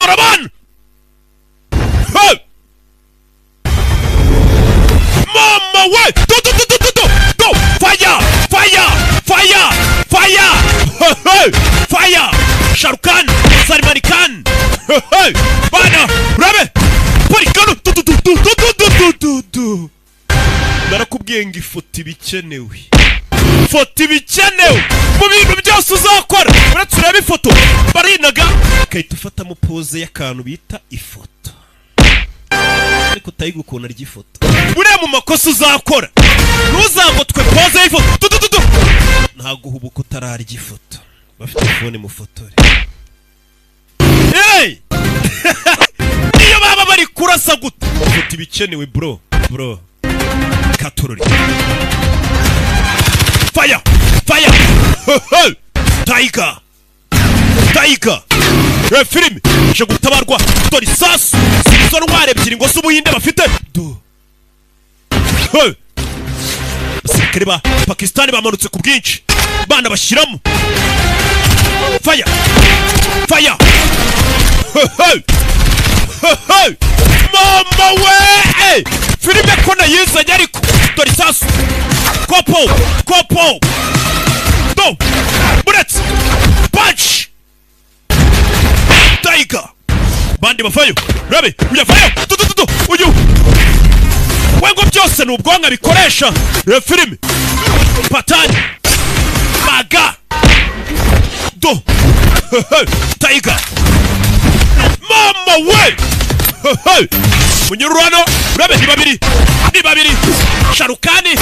Doraban! Hey! Mama way! Do! Fire! Fire! Fire! Fire! Hey! Fire! Sharukan! Salman Khan! Hey! Bana! Rabe! Parikano! Do! Narakubwiye ngo ifoto ibikenewe. Foto ibikenewe! Mu bintu byose uzakora! Uretse urebe ifoto! Barinaga! Kahita ufatamo pose y'akantu bita ifoto. Ariko utayiga ukuntu arya ifoto. Buriya mu makosa uzakora! Ntuzangotwe pose y'ifoto! Ntago uhubuka utararya ifoto. Bafite phone mu fotore. Hey! Niyo baba bari kurasa gute? Foto ibikenewe bro. Katururi. Fire! Fire! Tiger! Filime je gutabarwa dore isasu sizo ntware ebyiri ngo s'ubuhinde bafite abasirikare ba Pakistan bamanutse ku bwinshi bana bashyiramo fire mama we filime ko nayizanye ariko dore isasu kopo do bullets punch Tiger bandi bafayo rabe uyafayo uyu wengo byose n'ubwonga bikoresha filime patani maga do Tiger mama we munyururano rabe ni babiri Sharukani